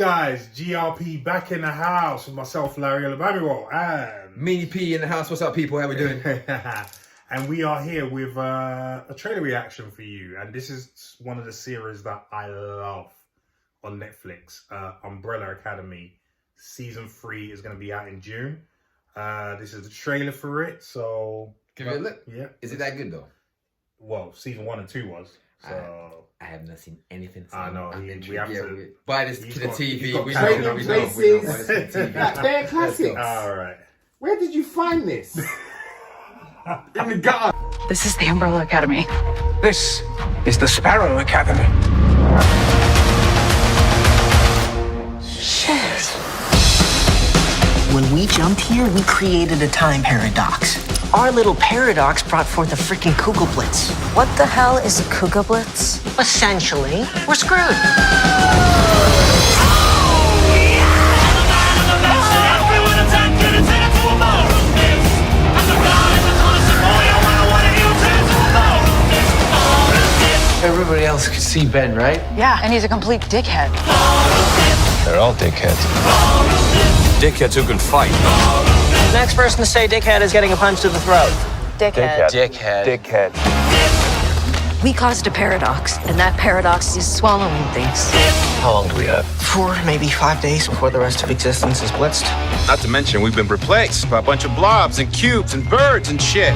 guys? GRP back in the house with myself, Larry Alabamiwo, and Meanie P in the house. What's up, people? How we doing? and we are here with a trailer reaction for you. And this is one of the series that I love on Netflix. Umbrella Academy season 3 is going to be out in June. This is the trailer for it. So give it a look. Yeah. Is it that good though? Well, season 1 and 2 was. So I have not seen anything. So I know. We have to buy this to the TV. We Trading Places. They're classics. All right. Where did you find this? In the garden. This is the Umbrella Academy. This is the Sparrow Academy. Shit. When we jumped here, we created a time paradox. Our little paradox brought forth a freaking Kugelblitz. What the hell is a Kugelblitz? Essentially, we're screwed. Everybody else could see Ben, right? Yeah, and he's a complete dickhead. They're all dickheads. Dickheads who can fight. Next person to say dickhead is getting a punch to the throat. Dickhead. Dickhead. We caused a paradox, and that paradox is swallowing things. How long do we have? 4, maybe 5 days before the rest of existence is blitzed. Not to mention, we've been replaced by a bunch of blobs and cubes and birds and shit.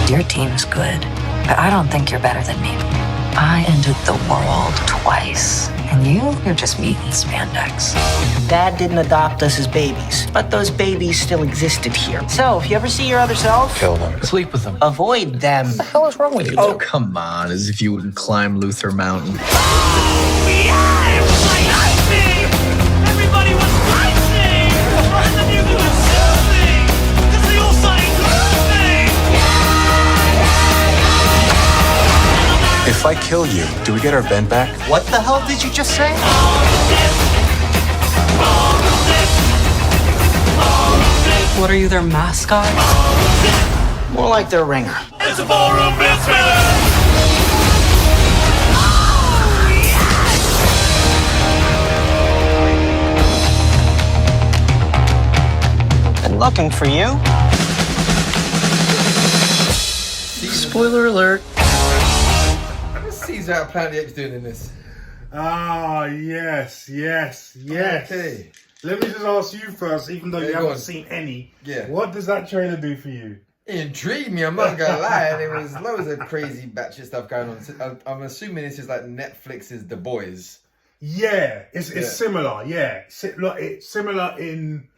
Your team's good, but I don't think you're better than me. I ended the world twice, and you're just meat and spandex. Dad didn't adopt us as babies, but those babies still existed here. So if you ever see your other self, Kill them. Sleep with them. avoid them. What the hell is wrong with you? Oh, come on, as if you wouldn't climb Luther Mountain. Everybody was fighting! And the music was soothing! Cause they all started grooving! If I kill you, do we get our Ben back? What the hell did you just say? What are you, their mascot? More like their ringer. It's a ballroom business! Been looking for you. Spoiler alert. What season out Planet Apes doing in this? Ah, yes. Okay. Let me just ask you first, even though you go haven't on. seen any. Yeah. What does that trailer do for you? It intrigued me, I'm not gonna lie. There was loads of crazy batshit stuff going on. I'm assuming this is like Netflix's The Boys. Yeah, it's similar. Yeah, it's similar in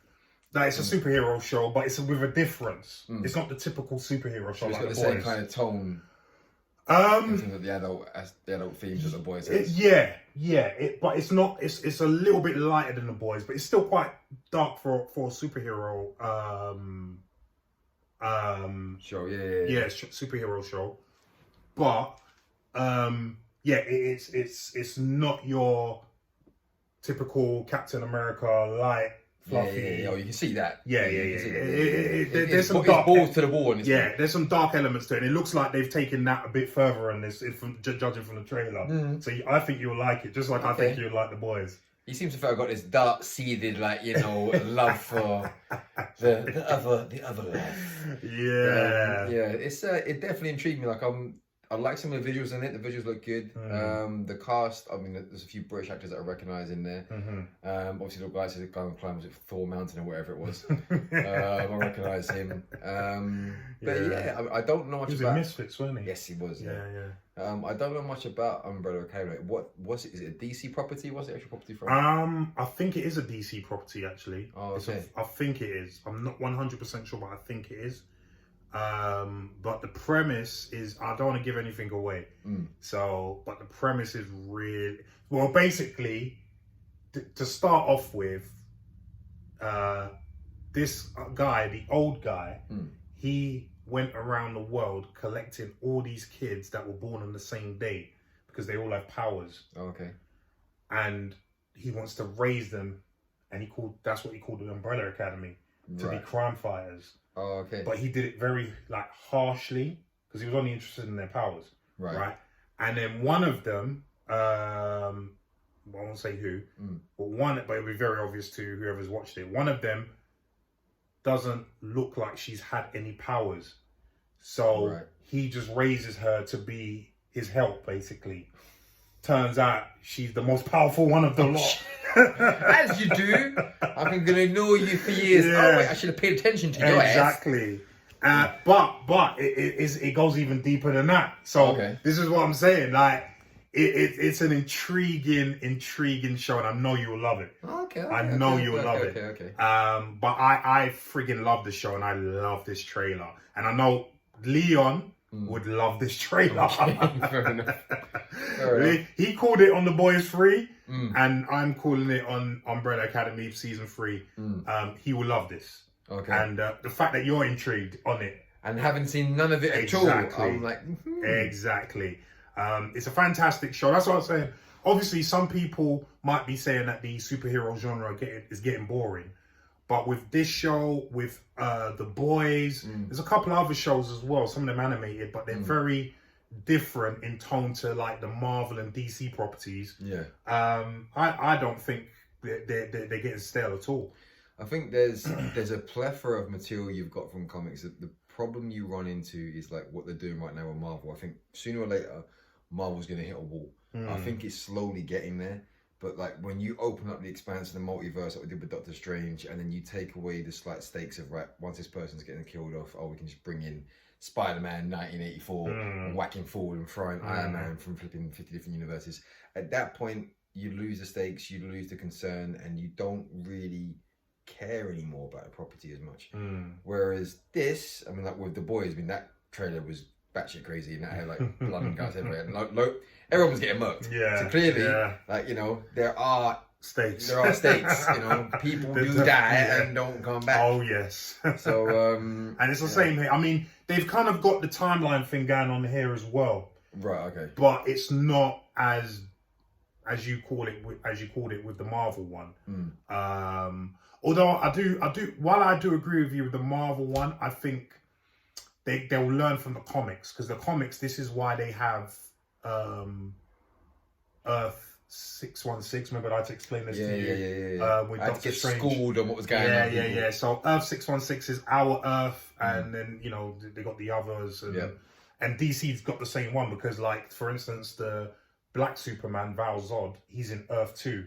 that it's a superhero show, but it's with a difference. It's not the typical superhero show. It's like got the The same Boys. kind of tone. In terms of the adult themes of The Boys. But it's not. It's a little bit lighter than The Boys, but it's still quite dark for a superhero. Show, Superhero show. But it's not your typical Captain America light, fluffy. Oh, you can see that. There's some dark balls to the wall. There's some dark elements to it. It looks like they've taken that a bit further in this, judging from the trailer. So I think you'll like it, just like I think you'll like The Boys. He seems to feel got this dark-seeded, love for the other life. It definitely intrigued me. I like some of the visuals in it. The visuals look good. The cast, I mean, there's a few British actors that I recognise in there. Obviously, the guys who go and climb Thor Mountain or whatever it was. I recognise him. I don't know much about. He was in Misfits, wasn't he? Yes, he was. Yeah. I don't know much about Umbrella Academy. What was it? Is it a DC property? What's the actual property from? I think it is a DC property actually. Oh, okay. I think it is. I'm not 100% sure, but I think it is. But the premise is, I don't want to give anything away. But the premise is really, well, basically, to start off with, this guy, the old guy, he went around the world collecting all these kids that were born on the same day because they all have powers. Oh, okay. And he wants to raise them, and that's what he called the Umbrella Academy, to be crime fighters. Oh, okay. But he did it very harshly because he was only interested in their powers. Right. And then one of them I won't say who, but it'll be very obvious to whoever's watched it. One of them doesn't look like she's had any powers. So he just raises her to be his help, basically. Turns out she's the most powerful one of the lot. As you do. I'm going to ignore you for years. Yeah. Oh, wait, I should have paid attention to your ass. Exactly. But it goes even deeper than that. So this is what I'm saying. Like, it's an intriguing show, and I know you'll love it. I know you'll love it. But I friggin' love the show, and I love this trailer. And I know Leon would love this trailer. Fair enough. He called it on The Boys 3, and I'm calling it on Umbrella Academy Season 3. He will love this. And the fact that you're intrigued on it. And haven't seen none of it at all. I'm like, Exactly. It's a fantastic show. That's what I'm saying. Obviously, some people might be saying that the superhero genre is getting boring. But with this show, with The Boys, there's a couple of other shows as well. Some of them animated, but they're very different in tone to like the Marvel and DC properties. Yeah. I don't think they're getting stale at all. I think there's a plethora of material you've got from comics. The problem you run into is like what they're doing right now with Marvel. I think sooner or later, Marvel's going to hit a wall. I think it's slowly getting there. But like when you open up the expanse of the multiverse like we did with Doctor Strange, and then you take away the slight stakes of, right, once this person's getting killed off, we can just bring in Spider-Man 1984 and whacking forward and throwing Iron Man from flipping 50 different universes. At that point, you lose the stakes, you lose the concern, and you don't really care anymore about the property as much. Whereas this, I mean, like with The Boys, I mean, that trailer was batshit crazy, and that had like blood and guts everywhere. And everyone was getting murked. So clearly, like, you know, there are stakes. You know, people do die and don't come back. Oh yes. So and it's the same here. I mean, they've kind of got the timeline thing going on here as well. Right. Okay. But it's not as you called it with the Marvel one. Although I do. While I do agree with you with the Marvel one, I think they'll learn from the comics, because the comics, this is why they have Earth 616. Remember I had to explain this to you? With I had to get schooled on what was going on. Yeah. So Earth 616 is our Earth, and then, you know, they got the others, and DC's got the same one, because, like, for instance, the Black Superman, Val Zod, he's in Earth 2.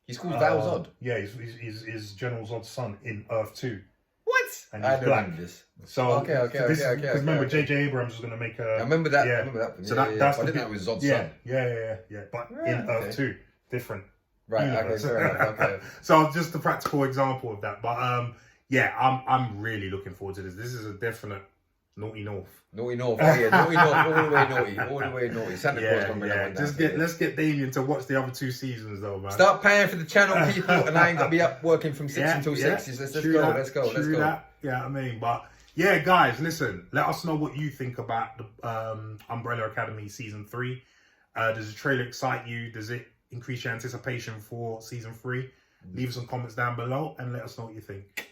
He's called Val Zod? Yeah, he's General Zod's son in Earth 2. What? And he's black. This. So okay. Because remember, J.J. Abrams was going to make a... I remember that. Yeah. I remember that. So that's I didn't know it was Zod's son. Yeah. But in Earth 2, different. Right. universe. Okay. Fair enough. Okay. So just a practical example of that. But I'm really looking forward to this. This is a definite naughty north. Naughty north. Oh yeah, naughty north. All the way naughty. All the way naughty. Santa Claus gonna bring that one down. Let's get Damien to watch the other 2 seasons though, man. Start paying for the channel, people, and I ain't gonna be up working from 6 until 6. Let's go. Yeah, I mean, but yeah, guys, listen. Let us know what you think about the Umbrella Academy Season 3. Does the trailer excite you? Does it increase your anticipation for Season 3? Leave some comments down below and let us know what you think.